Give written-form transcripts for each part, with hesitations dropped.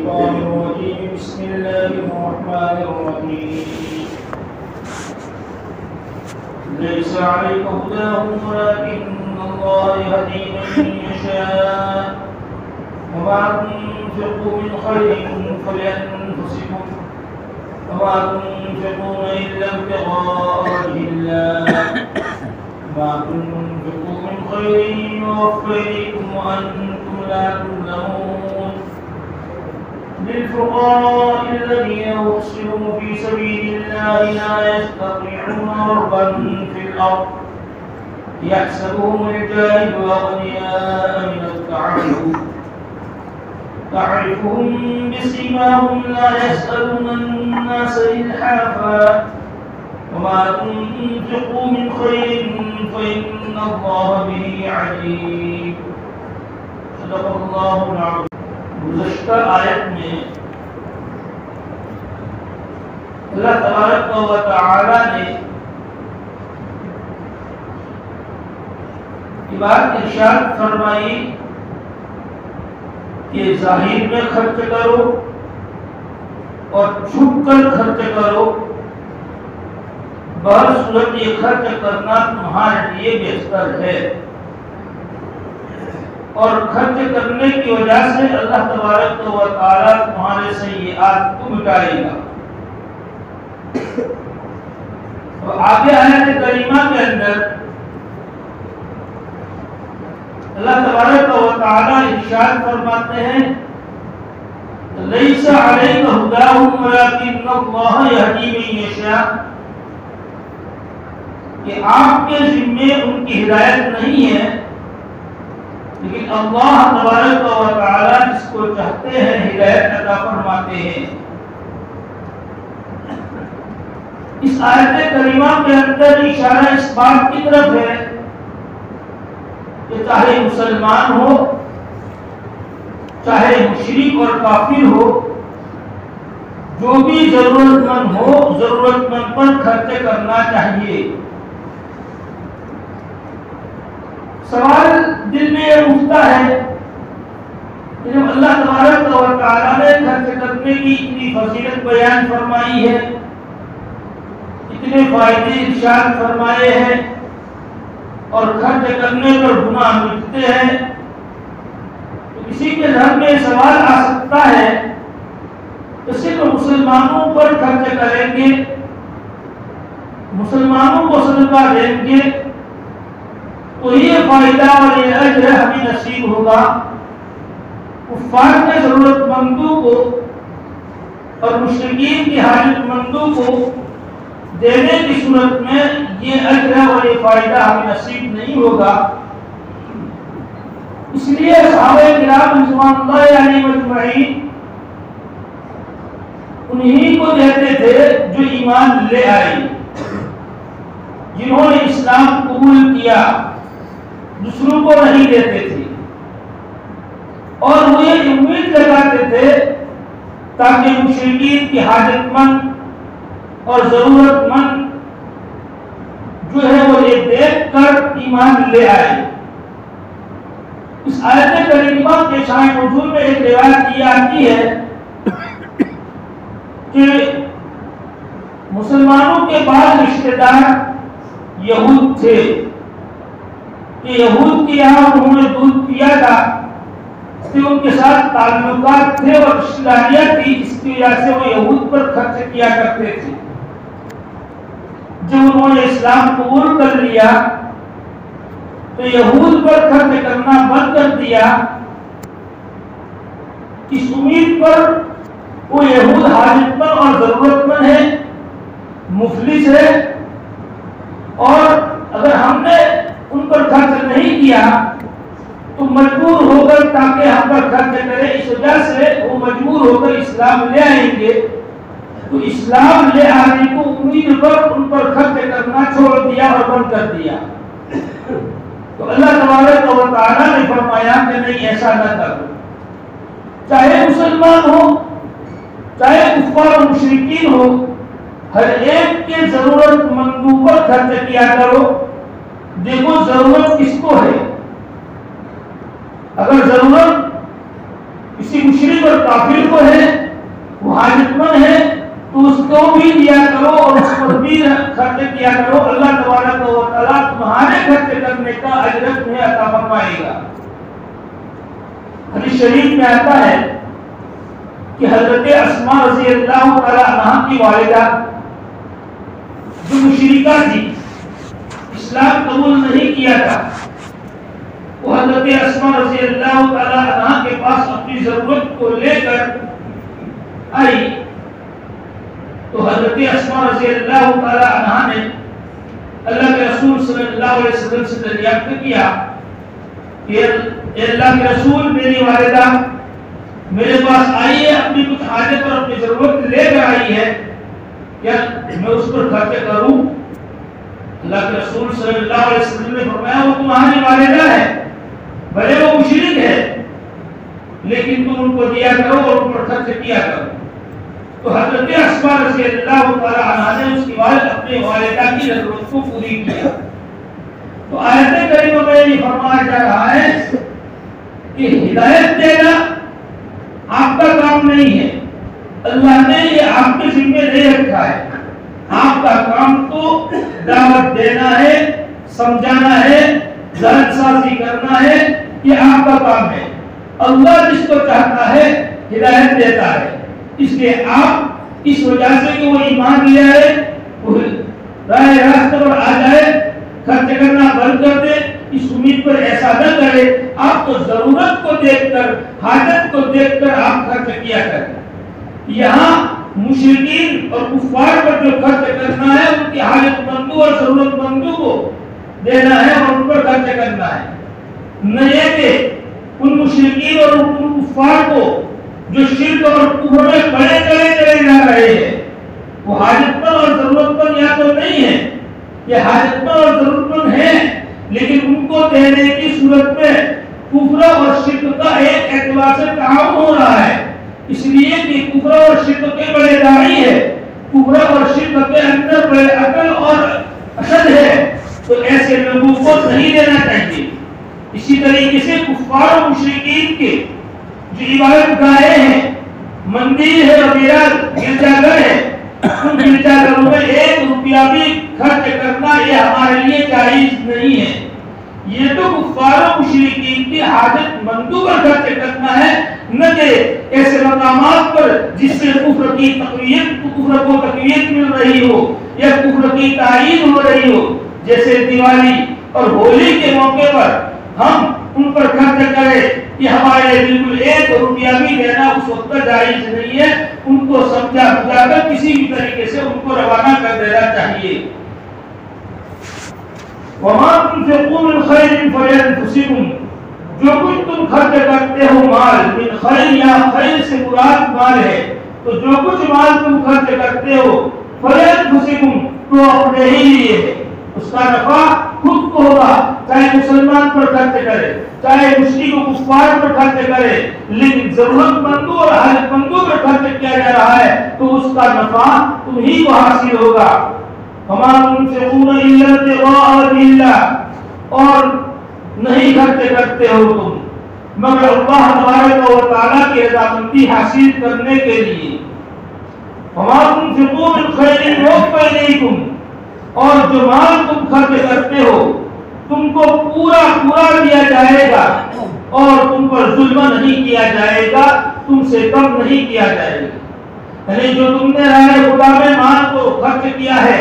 الشيطان الرجيم بسم الله الرحمن الرحيم ليس عليك هداهم ولكن الله يهدي من يشاء وما تنفقوا من خير فلأنفسكم وما تنفقون إلا ابتغاء وجه الله ما تنفقوا من خير يوفى إليكم وأنتم لا تظلمون للفقراء الذين أحصروا في سبيل الله لا يستطيعون ضربا في الأرض يحسبهم الجاهل أغنياء من التعفف تعرفهم بسيماهم لا يسألون الناس إلحافا وما تنفقوا من خير فإن الله به عليم صدق اللہ العظیم. گزشتہ آیت میں اللہ تبارک و تعالی نے یہ بات ارشاد فرمائی کہ ظاہر میں خرچ کرو اور چھپ کر خرچ کرو، بہر صورت یہ خرچ کرنا تمہارے لیے بہتر ہے، اور خرچ کرنے کی وجہ سے اللہ تبارک و تعالی تمہارے سیئات کو مٹائے گا. تو آگے آیت کریمہ کے اندر اللہ تبارک و تعالی ارشاد فرماتے ہیں لیس علیک ہداہم ولکن اللہ یہدی من یشاء، کہ آپ کے ذمے ان کی ہدایت نہیں ہے، لیکن اللہ تبارک و تعالی جس کو چاہتے ہیں ہدایت عطا فرماتے ہیں. اس آیت کریمہ کے اندر اشارہ اس بات کی طرف ہے کہ چاہے مسلمان ہو، چاہے مشرک اور کافر ہو، جو بھی ضرورت مند ہو، ضرورت مند پر خرچ کرنا چاہیے. سوال دل میں یہ اٹھتا ہے کہ جب اللہ تبارک و تعالی نے خرچ کرنے کی اتنی فضیلت بیان فرمائی ہے، اتنے فائدے ارشاد فرمائے ہیں، اور خرچ کرنے پر گناہ مٹتے ہیں، تو کسی کے ذہن میں سوال آ سکتا ہے کہ صرف مسلمانوں پر خرچ کریں گے، مسلمانوں کو صدقہ دیں گے تو یہ فائدہ اور یہ اجر ہمیں نصیب ہوگا، کفار کے ضرورت مندوں کو اور مشرکین کی حاجت مندوں کو دینے کی صورت میں یہ اجر اور یہ فائدہ ہمیں نصیب نہیں ہوگا. اس لیے صحابہ کرام رضوان اللہ علیہم اجمعین انہی کو دیتے تھے جو ایمان لے آئے، جنہوں نے اسلام قبول کیا، دوسروں کو نہیں دیتے تھے، اور وہ یہ امید لگاتے تھے تاکہ مشرکین کی حاجت مند اور ضرورت مند جو ہے وہ یہ دیکھ کر ایمان لے آئے. اس آیت کریمہ کے شان نزول میں ایک روایت یہ آتی ہے کہ مسلمانوں کے بعض رشتہ دار یہود تھے کہ یہود کے یہاں انہوں نے دودھ پیا تھا، ان کے ساتھ تعلقات تھے اور رشتہ داریاں تھی، اس کی وجہ سے وہ یہود پر خرچ کیا کرتے تھے. جب انہوں نے اسلام قبول کر لیا تو یہود پر خرچ کرنا بند کر دیا، اس امید پر وہ یہود حاجت مند اور ضرورت مند ہے، مفلس ہے، اور اگر ہم نے ان پر خرچ نہیں کیا تو مجبور ہو کر تاکہ ہم پر خرچ کرے، اس وجہ سے وہ مجبور ہو کر اسلام لے آئیں گے. تو اسلام لے آنے کو امید پر ان پر خرچ کرنا چھوڑ دیا اور بند کر دیا. تو اللہ تبارک و تعالی نے فرمایا کہ نہیں، ایسا نہ کرو، چاہے مسلمان ہو چاہے کفار و مشرکین ہو، ہر ایک کے ضرورت مندوں پر خرچ کیا کرو. دیکھو ضرورت کس کو ہے، اگر ضرورت کسی مشرک اور کافر کو ہے وہ حاجت مند ہے تو اس کو بھی دیا کرو اور اس پر بھی خرچ کیا کرو، اللہ تبارک و تعالیٰ تمہارے خرچ کرنے کا اجر تمہیں عطا فرمائے گا۔ حدیث شریف میں آتا ہے کہ حضرت اسماء رضی اللہ تعالیٰ عنہا کی والدہ جو مشرکہ تھی، اسلام قبول نہیں کیا تھا، وہ حضرت اسماء رضی اللہ تعالیٰ عنہا کے پاس اپنی ضرورت کو لے کر آئی تو حضرت اسماء رضی اللہ تعالیٰ عنہا نے اللہ کے رسول صلی اللہ علیہ وسلم سے دریافت کیا کہ اے اللہ کے رسول، میری والدہ میرے پاس آئی ہے، اپنی کچھ حاجت اور اپنی ضرورت لے کر آئی ہے، کیا میں اس پر خرچ کروں؟ اللہ کے رسول صلی اللہ علیہ وسلم نے فرمایا وہ تمہاری والدہ ہے، بھلے وہ مشرک ہے لیکن تم ان کو دیا کرو اور ان پر خرچ کیا کرو۔ تو حضرت اسماء رضی اللہ تعالی عنہا نے اس کی اپنے والدہ کی ضرورت کو پوری کیا۔ تو آیت کریمہ میں یہ فرمایا جا رہا ہے کہ ہدایت دینا آپ کا کام نہیں ہے، اللہ نے یہ آپ کے ذمہ دے رکھا ہے۔ آپ کا کام تو دعوت دینا ہے، سمجھانا ہے، ذہن سازی کرنا ہے، یہ آپ کا کام ہے۔ اللہ جس کو چاہتا ہے ہدایت دیتا ہے، اس لیے آپ اس وجہ سے کہ وہ ایمان لے آئے، وہ راہ راست پر آ جائے، خرچ کرنا بند کر دے، اس امید پر ایسا نہ کرے۔ آپ تو ضرورت کو دیکھ کر، حاجت کو دیکھ کر آپ خرچ کیا کریں۔ یہاں مشرکین اور کفار پر جو خرچ کرنا ہے ان کی حاجت مندوں اور ضرورت مندوں کو دینا ہے اور ان پر خرچ کرنا ہے، نہ یہ کہ ان مشرکین اور ان کفار کو جو شرک اور کفر میں بڑے چلے جا رہے ہیں وہ حاجت مند اور ضرورت مند یا تو نہیں ہے، یہ حاجت مند اور ضرورت مند ہے لیکن ان کو دینے کی صورت میں کفر اور شرک کا ایک اعتبار سے تعاون ہو رہا ہے، اس لیے کہ کفر اور شرک کے بڑے داعی ہے، کفر اور شرک کے اندر بڑے عقل اور اشد ہے، تو ایسے لوگوں کو نہیں دینا چاہیے۔ اسی طریقے سے کفار و مشرکین کے جو عبادت گاہیں ہیں، مندر ہے وغیرہ، گرجا گھر ہے، ان گرجا گھروں میں 1 روپیہ بھی خرچ کرنا یہ ہمارے لیے جائز نہیں ہے۔ یہ تو کفار و مشرکین کی حاجت مندوں پر خرچ کرنا ہے، نہ کہ ایسے مقامات پر جس سے کفر کی تقویت، کفر کو تقویت مل رہی ہو یا کفر کی تائید ہو رہی ہو، جیسے دیوالی اور ہولی کے موقع پر ہم ان پر خرچ کریں، یہ ہمارے بالکل 1 روپیہ بھی دینا اس وقت جائز نہیں ہے۔ ان کو سمجھا بجھا کر کسی بھی طریقے سے ان کو روانہ کر دینا چاہیے۔ وَمَا تُنْفِقُوا مِنْ خَيْرٍ فَلِأَنفُسِكُمْ، جو کچھ تم خرچ کرتے ہو مال، من خیر یا خیر سے مراد مال ہے، تو جو کچھ مال تم خرچ کرتے ہو فَلِأَنفُسِكُمْ، تو اپنے ہی لیے ہے، اس کا نفع خود کو ہوگا، چاہے مسلمان پر خرچ کرے، چاہے مشرک و کفار پر خرچ کرے، لیکن ضرورت مندوں اور حاجت مندوں پر خرچ کیا جا رہا ہے تو اس کا نفع تمہیں کو حاصل ہوگا۔ وَمَا تُنْفِقُونَ إِلَّا ابْتِغَاءَ وَجْهِ اللَّهِ، اور نہیں خرچ کرتے ہو تم مگر اللہ تبارک و تعالیٰ کی رضامندی حاصل کرنے کے لیے۔ وَمَا تُنْفِقُوا مِنْ خَيْرٍ يُوَفَّ إِلَيْكُمْ، اور جو مال تم خرچ کرتے ہو تم کو پورا دیا جائے گا اور تم پر ظلم نہیں کیا جائے گا، تم سے کم نہیں کیا جائے گا۔ یعنی جو تم نے راہ خدا میں مال کو خرچ کیا ہے،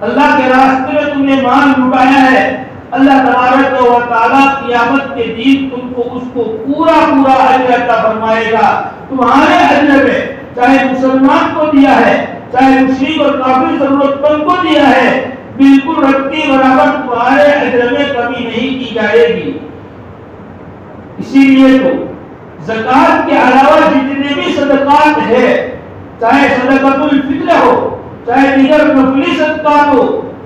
اللہ کے راستے میں تم نے مال لٹایا ہے، اللہ تبارک و تعالیٰ قیامت کے دن تم کو اس کو پورا اجر عطا فرمائے گا۔ تمہارے اجر میں چاہے مسلمان کو دیا ہے، چاہے مشرک اور کافر ضرورت مند کو دیا ہے، بالکل رکھتی برابر تمہارے اجر میں کمی نہیں کی جائے گی۔ اسی لیے تو زکوٰۃ کے علاوہ جتنے بھی صدقات ہیں، چاہے صدقۃ الفطر ہو، چاہے دیگر نفلی صدقات ہو،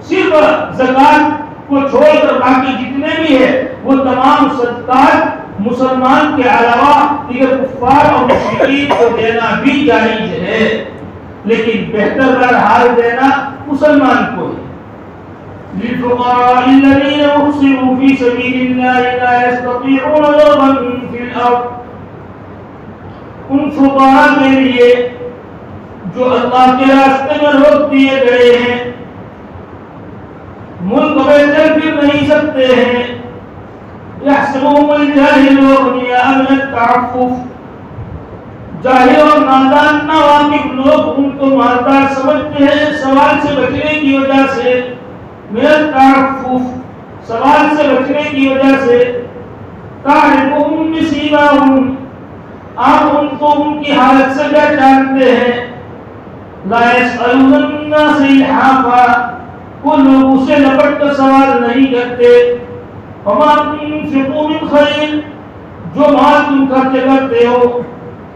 صرف زکوٰۃ کو چھوڑ کر باقی جتنے بھی ہیں وہ تمام صدقات مسلمان کے علاوہ دیگر کفار اور مشرکین کو دینا بھی جائز ہے، لیکن بہتر حال دینا مسلمان کو ہے۔ للفقراء الذين أحصروا في سبيل الله لا يستطيعون ضربا في الأرض، ان فقراء کے لیے جو اللہ کے راستے میں روک دیے گئے ہیں، ملک میں چل پھر نہیں سکتے ہیں، یحسبهم الجاہل اغنیاء من التعفف، جاہل اور نادان ناواقف لوگ ان کو مالدار سمجھتے ہیں سوال سے بچنے کی وجہ سے، من التعفف سوال سے بچنے کی وجہ سے، تعرفهم بسیماہم آپ ان کو ان کی حالت سے پہچانتے ہیں، لا يسألون الناس الحافا وہ لوگوں سے لپٹ کر سوال نہیں کرتے، وما تنفقوا من خیر جو مال تم خرچ کرتے ہو،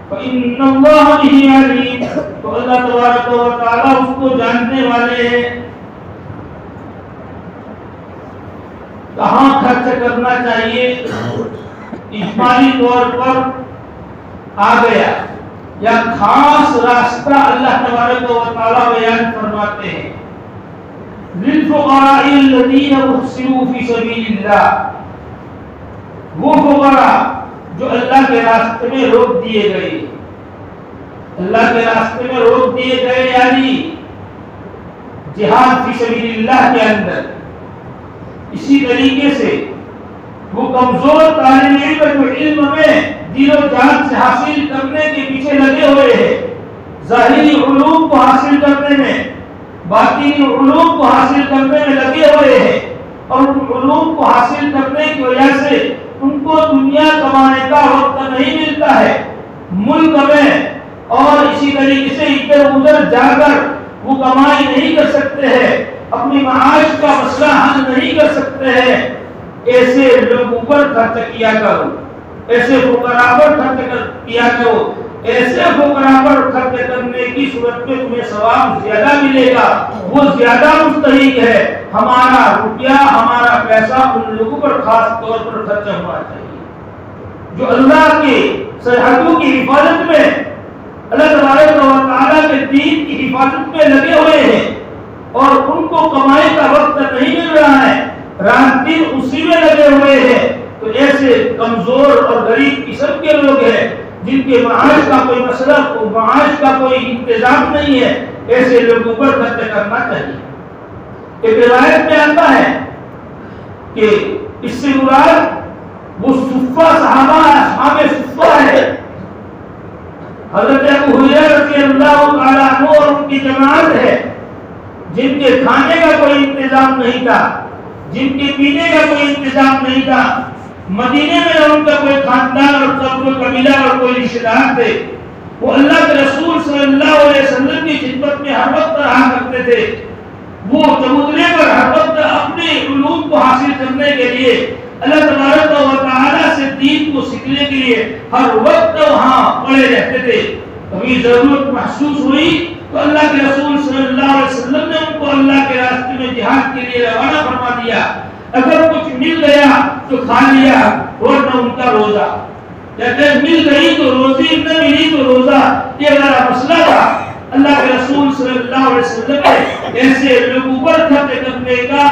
فإن اللہ به علیم تو اللہ تبارک و تعالی اس کو جاننے والے ہیں۔ کہاں خرچ کرنا چاہیے اجمالی طور پر آ گیا، یا خاص راستہ اللہ تبارک و تعالی بیان فرماتے ہیں، للفقراء الذین احصروا فی سبیل اللہ وہ فقراء جو اللہ کے راستے میں روک دیے گئے، اللہ کے راستے میں روک دیے گئے یعنی جہاد فی سبیل اللہ کے اندر۔ اسی طریقے سے وہ کمزور طالب علم جو علم میں دل و جان سے حاصل کرنے کے پیچھے لگے ہوئے ہیں، ظاہری علوم کو حاصل کرنے میں، باطنی علوم کو حاصل کرنے میں لگے ہوئے ہیں، اور ان علوم کو حاصل کرنے کی وجہ سے ان کو دنیا کمانے کا وقت نہیں ملتا ہے ملک میں، اور اسی طریقے سے ادھر ادھر جا کر وہ کمائی نہیں کر سکتے ہیں، اپنی معاش کا مسئلہ حل نہیں کر سکتے ہیں۔ ایسے لوگوں پر خرچ کیا کرو، ایسے فقراء پر خرچ کیا کرو، ایسے فقراء پر خرچ کرنے کی صورت میں تمہیں ثواب زیادہ ملے گا، وہ زیادہ مستحق ہے۔ ہمارا روپیہ ہمارا پیسہ ان لوگوں پر خاص طور پر خرچ ہونا چاہیے جو اللہ کی سرحدوں کی حفاظت میں، اللہ تبارک و تعالیٰ کے دین کی حفاظت میں لگے ہوئے ہیں، اور ان کو کمائی کا وقت نہیں مل رہا ہے، رات دن اسی میں لگے ہوئے ہیں۔ تو ایسے کمزور اور غریب قسم کے لوگ ہیں جن کے معاش کا کوئی مسئلہ، معاش کا کوئی انتظام نہیں ہے، ایسے لوگوں پر خرچ کرنا چاہیے۔ ایک روایت میں آتا ہے کہ اس سے مراد وہ صفہ صحابہ اصحاب صفہ ہے، حضرت ابو ہریرہ رضی اللہ تعالیٰ عنہ اور ان کی جماعت ہے، جن کے کھانے کا کوئی انتظام نہیں تھا، جن کے پینے کا کوئی انتظام نہیں تھا، مدینے میں ان کا کوئی خاندان اور کوئی قبیلہ اور کوئی رشتہ دار تھے، وہ اللہ کے رسول صلی اللہ علیہ وسلم کی خدمت میں ہر وقت رہا کرتے تھے، وہ چبوترے پر ہر وقت اپنے علوم کو حاصل کرنے کے لیے، اللہ تبارک و تعالیٰ سے دین کو سیکھنے کے لیے ہر وقت وہاں پڑے رہتے تھے۔ کبھی ضرورت محسوس ہوئی تو اللہ کے رسول صلی اللہ علیہ وسلم نے ان کو اللہ کے راستے میں جہاد کے لیے روانہ فرما دیا، اگر کچھ مل گیا تو کھا لیا ورنہ ان کا روزہ، اگر مل گئی تو روزی، نہ ملی تو روزہ، یہ ہمارا مسئلہ تھا۔ اللہ کے رسول صلی اللہ علیہ وسلم نے ایسے لوگوں پر خرچ کرنے کا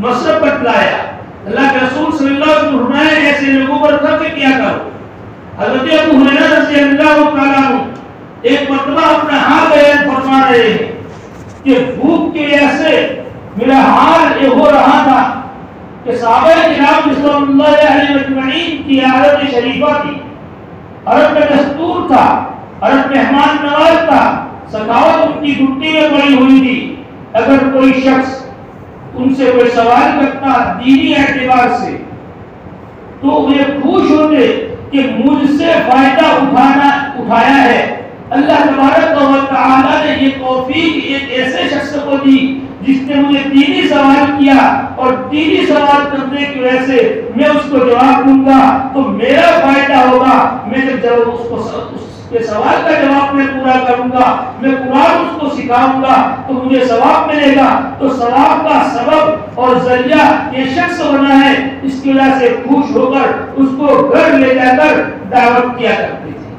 مصرف بتلایا، اللہ کے رسول صلی اللہ علیہ وسلم نے ایسے لوگوں پر خرچ کیا کرو۔ حضرت ابو ہریرہ رضی اللہ تعالیٰ عنہ ایک مرتبہ اپنا حال بیان فرما رہے ہیں کہ بھوک کی وجہ سے میرا حال یہ ہو رہا تھا کہ صحابہ کرام صلی اللہ علیہ مجمعین کی عادت شریفہ تھی، عرب میں دستور تھا، عرب مہمان نواز تھا، سخاوت ان کی گھٹی میں پڑی ہوئی تھی، اگر کوئی شخص ان سے کوئی سوال کرتا دینی اعتبار سے تو وہ خوش ہوتے کہ مجھ سے فائدہ اٹھایا ہے۔ اللہ تبارک و تعالیٰ نے یہ توفیق ایک ایسے شخص کو دی جس نے مجھے دینی سوال کیا، اور دینی سوال کرنے کی وجہ سے میں اس کو جواب دوں گا تو میرا فائدہ ہوگا، میں جب اس کے سوال کا جواب میں پورا کروں گا، میں قرآن اس کو سکھاؤں گا تو مجھے ثواب ملے گا، تو ثواب کا سبب اور ذریعہ یہ شخص بنا ہے، اس کی وجہ سے خوش ہو کر اس کو گھر لے جا کر دعوت کیا کرتے تھے۔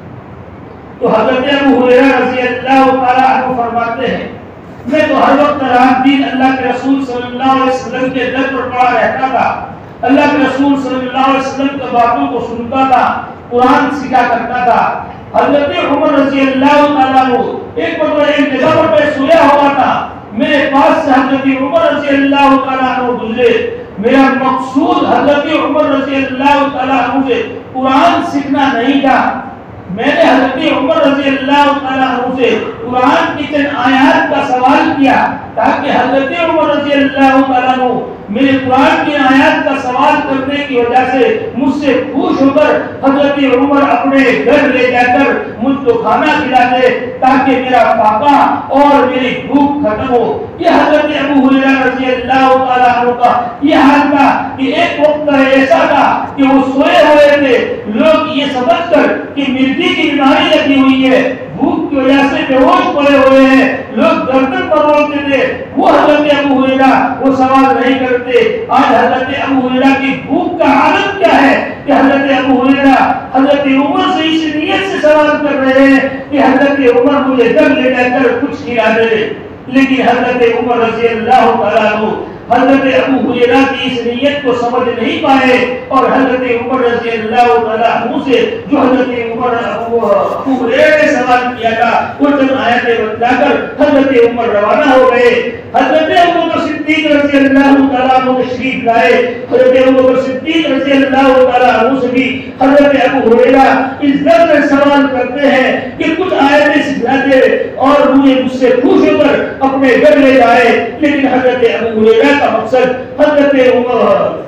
تو حضرت ابو ہریرہ رضی اللہ تعالیٰ عنہ فرماتے ہیں میں تو ہر وقت رات دن اللہ کے رسول صلی اللہ علیہ وسلم کے در پر پڑا رہتا تھا، اللہ کے رسول صلی اللہ علیہ وسلم کی باتوں کو سنتا تھا، قرآن سیکھا کرتا تھا۔ حضرت عمر رضی اللہ تعالیٰ عنہ ایک مرتبہ ایک جگہ پر میں سویا ہوا تھا، میرے پاس سے حضرت عمر رضی اللہ تعالیٰ عنہ گزرے. میرا مقصود حضرت عمر رضی اللہ تعالیٰ عنہ سے قرآن سیکھنا نہیں تھا. میں نے حضرت عمر رضی اللہ تعالیٰ عنہ سے قرآن کی چند آیات کا سوال کیا تاکہ حضرت عمر رضی اللہ تعالیٰ عنہ میرے قرآن کی آیات کا سوال کرنے کی وجہ سے مجھ سے خوش ہو کر حضرت عمر اپنے گھر لے جا کر مجھ کو کھانا کھلا دے تاکہ میرا فاقہ اور میری بھوک ختم ہو. یہ حضرت ابو ہریرہ رضی اللہ تعالیٰ عنہ کا یہ حال تھا کہ ایک وقت ایسا تھا کہ وہ سوئے ہوئے تھے. لوگ یہ سمجھ کر کہ مردی کی بیماری لگی ہوئی ہے، بھوک کی وجہ سے بے ہوش پڑے ہوئے ہیں، لوگ گردن پر بولتے تھے. وہ حضرت ابو ہریرہ وہ سوال نہیں کرتے. آج حضرت ابو ہریرہ کی بھوک کا حالت کیا ہے کہ حضرت ابو ہریرہ حضرت عمر سے اس نیت سے سوال کر رہے ہیں کہ حضرت عمر مجھے گھر لے جا کر کچھ کھلا دے. لیکن حضرت عمر رضی اللہ تعالیٰ عنہ حضرت ابو ہریرہ کی اس نیت کو سمجھ نہیں پائے اور حضرت عمر رضی اللہ تعالیٰ عنہ سے جو حضرت عمر ابو ہریرہ نے سوال کیا تھا وہ چند آیتیں بتلا کر حضرت عمر روانہ ہو گئے. حضرت ابوبکر صدیق رضی اللہ تعالیٰ عنہ تشریف لائے. حضرت ابوبکر صدیق رضی اللہ تعالیٰ عنہ سے بھی حضرت ابو ہریرہ اس در میں سوال کرتے ہیں کہ کچھ آیتیں سکھلا دے اور مجھ سے خوش ہو کر اپنے گھر لے جائے. لیکن حضرت ابو ہریرہ کا مقصد حضرت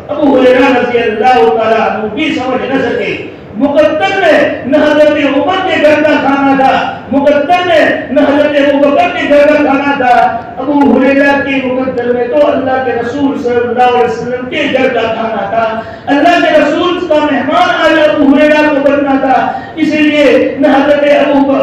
ابو ہریرہ رضی اللہ تعالیٰ عنہ بھی سمجھ نہ سکے. مقدر میں نہ حضرت عمر کے گھر کا کھانا تھا، مقدر میں نہ حضرت ابوبکر کے گھر کا کھانا تھا. ابو ہریرہ کے مقدر میں تو اللہ کے رسول صلی اللہ علیہ وسلم کے گھر کا کھانا تھا. اللہ کے رسول کا مہمان آج ابو ہریرہ کو بننا تھا. اسی لیے نہ حضرت عمر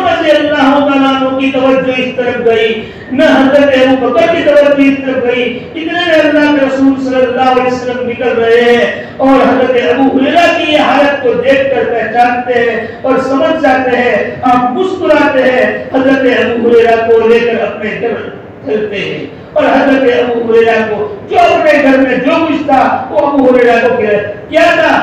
رضی اللہ تعالیٰ عنہ کی توجہ اس طرف گئی، نہ حضرت ابوبکر کی توجہ اس طرف گئی. اتنے میں اللہ کے رسول صلی اللہ علیہ وسلم نکل رہے ہیں اور حضرت ابو ہریرہ کی یہ حالت کو دیکھ کر پہچانتے ہیں اور سمجھ جاتے ہیں. آپ مسکراتے ہیں، حضرت ابو ہریرہ کو لے کر اپنے گھر چلتے ہیں اور حضرت ابو ہریرہ کو جو اپنے گھر میں جو کچھ تھا وہ ابو ہریرہ کو کیا تھا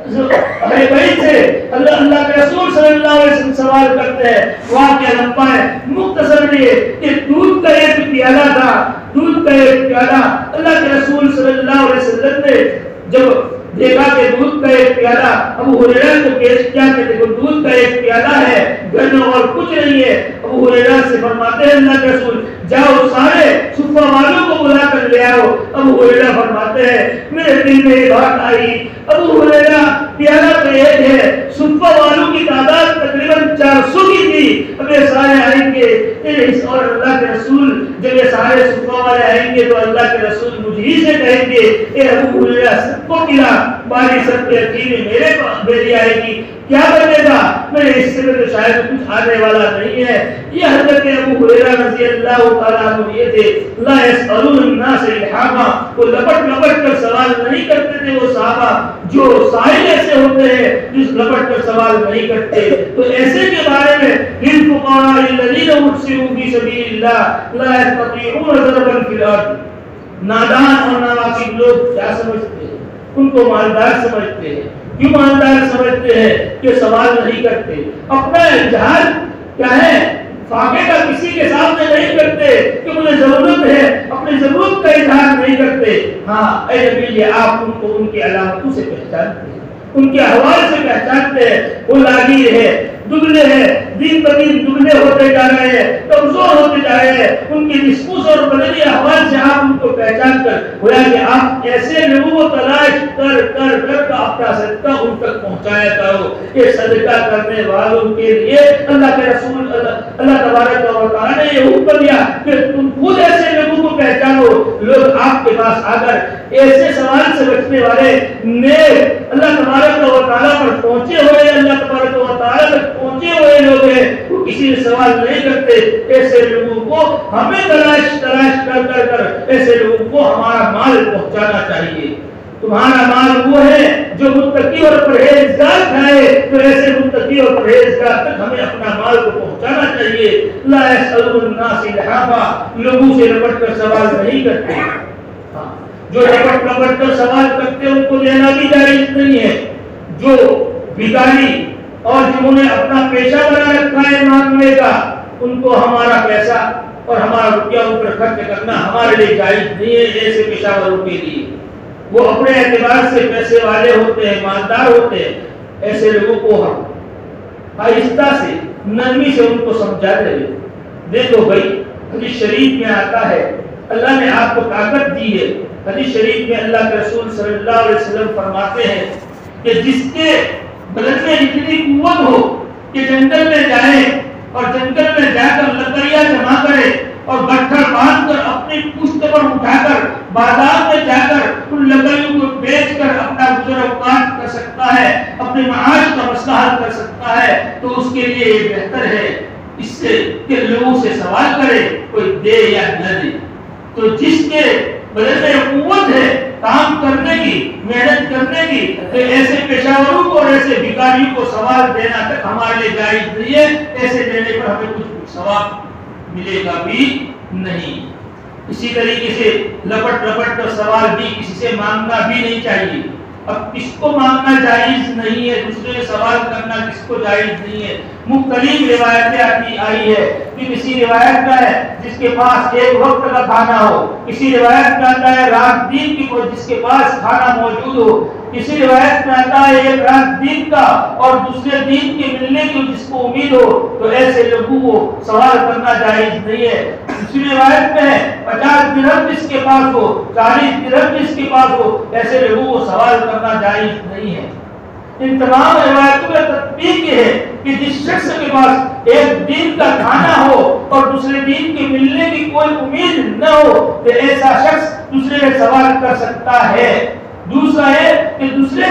ارے بھائی سے اللہ کے رسول صلی اللہ علیہ وسلم سوال کرتے ہیں. واقعہ لمبا ہے، مختصر یہ کہ دودھ کا ایک پیالہ تھا، دودھ کا ایک پیالہ. اللہ کے رسول صلی اللہ علیہ وسلم نے جب دیکھا کہ دودھ کا ایک پیالہ ابو ہریرہ کو پیش کیا کہ دیکھو دودھ کا ایک پیالہ ہے، گھر میں اور کچھ نہیں ہے. ابو ہریرہ سے فرماتے ہیں اللہ کے رسول جاؤ سارے صفہ والوں کو بلا کر لے آؤ. ابو ہریرہ فرماتے ہیں میرے دل میں یہ بات آئی، ابو ہریرہ پیالہ تو ایک ہے، صفہ والوں کی تعداد تقریباً 400 کی تھی. اب یہ سارے آئیں گے اور اللہ کے رسول جب یہ سارے صفہ والے آئیں گے تو اللہ کے رسول مجھے سے کہیں گے اے ابو ہریرہ سب کو ملا، باری سب کے عقیدے میرے پاس بیٹی آئے گی، کیا بنے گا؟ میرے حصے میں تو شاید کچھ آنے والا نہیں ہے. یہ حضرت ابو ہریرہ رضی اللہ تعالیٰ عنہ یہ تھے لا يسألون الناس الحاما، وہ لپٹ لپٹ کر سوال نہیں کرتے تھے. وہ صحابہ جو سائل ایسے ہوتے ہیں جس لپٹ کر سوال نہیں کرتے. تو ایسے کے بارے میں للفقراء الذین احصروا فی سبیل اللہ لا یستطیعون ضربا فی الارض، نادان اور ناواقف لوگ کیا سمجھتے ہیں؟ ان کو مالدار سمجھتے ہیں. کیوں مالدار سمجھتے ہیں؟ کہ سوال نہیں کرتے، اپنا اظہار کیا ہے فاقے کا کسی کے سامنے نہیں کرتے کہ مجھے ضرورت ہے، اپنی ضرورت کا اظہار نہیں کرتے. ہاں اے نبی آپ ان کو ان کی علامتوں سے پہچانتے ہیں، ان کے احوال سے پہچانتے ہیں. وہ لاغیر ہے، دبلے ہیں، دن بدن دبلے ہوتے جا رہے ہیں، کمزور ہوتے جا رہے ہیں. ان کی ڈسپوس اور بدنی احوال سے آپ ان کو پہچان کر گویا کہ آپ ایسے لوگوں کو تلاش کر کر کر اپنا صدقہ ان تک پہنچایا کرو. یہ صدقہ کرنے والوں کے لیے اللہ کے رسول اللہ تبارک و تعالیٰ نے یہ حکم دیا کہ تم خود ایسے لوگوں کو پہچانو. لوگ آپ کے پاس آ کر ایسے سوال سے بچنے والے نیک اللہ تبارک و تعالیٰ پر پہنچے ہوئے اللہ تبارک و تعالیٰ تک پہنچے ہوئے لوگ ہیں، وہ کسی سے سوال نہیں کرتے. ایسے لوگوں کو ہمیں تلاش کر کر کر ایسے لوگوں کو ہمارا مال پہنچانا چاہیے. تمہارا مال وہ ہے جو متقی اور پرہیزگار کھائے، تو ایسے متقی اور پرہیزگار تک ہمیں اپنا مال کو پہنچانا چاہیے. لا يسألون الناس الحافا، لوگوں سے لپٹ کر سوال نہیں کرتے. جو لپٹ کر سوال کرتے ان کو دینا بھی جائز نہیں ہے. جو بھکاری اور جنہوں نے اپنا پیشہ بنا رکھا ہے مانگنے کا، ان کو ہمارا پیسہ اور ہمارا روپیہ اوپر خرچ کرنا ہمارے لیے جائز نہیں ہے۔ ایسے پیشہ وروں کے لیے، وہ اپنے اعتبار سے پیسے والے ہوتے ہیں، مالدار ہوتے ہیں، ایسے لوگوں کو ہم آہستہ سے نرمی سے ان کو سمجھاتے ہیں۔ دیکھو بھائی، حدیث شریف میں آتا ہے اللہ نے آپ کو طاقت دی ہے۔ حدیث شریف میں اللہ کے رسول صلی اللہ علیہ وسلم فرماتے ہیں کہ جس کے بدن میں اتنی قوت ہو کہ جنگل میں جائے اور جنگل میں جا کر لکڑیاں جمع کرے اور گٹھر باندھ کر اپنی پشت پر اٹھا کر بازار میں جا کر ان لکڑیوں کو بیچ کر اپنا گزر اوقات کر سکتا ہے، اپنے معاش کا مسئلہ حل کر سکتا ہے، تو اس کے لیے یہ بہتر ہے اس سے کہ لوگوں سے سوال کرے کوئی دے یا نہ دے۔ تو جس کے بدن میں قوت ہے کام کرنے کی، محنت کرنے کی، تو ایسے پیشاوروں کو اور ایسے بھکاریوں کو سوال دینا تک ہمارے لیے جائز نہیں ہے۔ ایسے دینے پر ہمیں کچھ ثواب ملے گا بھی نہیں۔ اسی طریقے سے لپٹ لپٹ کر سوال بھی کسی سے مانگنا بھی نہیں چاہیے۔ اب کس کو مانگنا جائز نہیں ہے، دوسرے سے سوال کرنا کس کو جائز نہیں ہے، مختلف روایتیں آئی ہے کہ کسی روایت میں ہے جس کے پاس ایک وقت کا کھانا ہو، کسی روایت میں آتا ہے رات دن کی جس کے پاس کھانا موجود ہو، کسی روایت میں آتا ہے ایک رات دن کا اور دوسرے دن کے ملنے کی جس کو امید ہو، تو ایسے لوگوں کو سوال کرنا جائز نہیں ہے۔ دوسری روایت میں ہے 50 درہم جس کے پاس ہو، 40 درہم جس کے پاس ہو، ایسے لوگوں کو سوال کرنا جائز نہیں ہے۔ ان تمام روایتوں میں تطبیق یہ ہے کہ جس شخص کے پاس ایک دن کا کھانا ہو اور دوسرے دن کے ملنے کی کوئی امید نہ ہو، تو ایسا شخص دوسرے سے سوال کر سکتا ہے۔ دوسرا ہے کہ دوسرے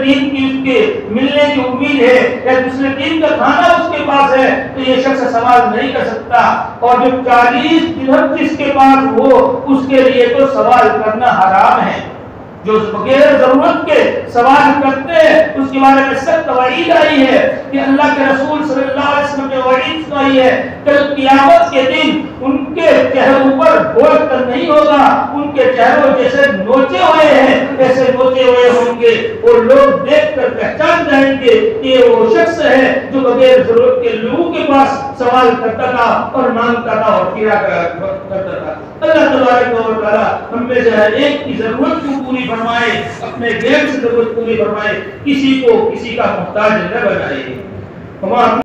دن کی اس کے ملنے کی امید ہے یا دوسرے دن کا کھانا اس کے پاس ہے، تو یہ شخص سوال نہیں کر سکتا۔ اور جو 40 درہم جس کے پاس ہو، اس کے لیے تو سوال کرنا حرام ہے۔ جو بغیر ضرورت کے سوال کرتے ہیں اس کے بارے میں سخت وعید آئی ہے کہ اللہ کے رسول صلی اللہ علیہ وسلم نے وعید سنائی ہے کہ قیامت کے دن ان کے چہروں پر گوشت نہیں ہوگا، ان کے چہروں جیسے نوچے ہوئے ہیں ایسے نوچے ہوئے ہوں گے، اور لوگ دیکھ کر پہچان جائیں گے کہ یہ وہ شخص ہے جو بغیر ضرورت کے لوگوں کے پاس سوال کرتا تھا اور مانگتا تھا اور پھرا کرتا تھا۔ اللہ تبارک و تعالی ہم میں سے ہر ایک کی ضرورت کو پوری فرمائے، اپنے غیر سے ضرورت پوری فرمائے، کسی کو کسی کا محتاج نہ بنائے۔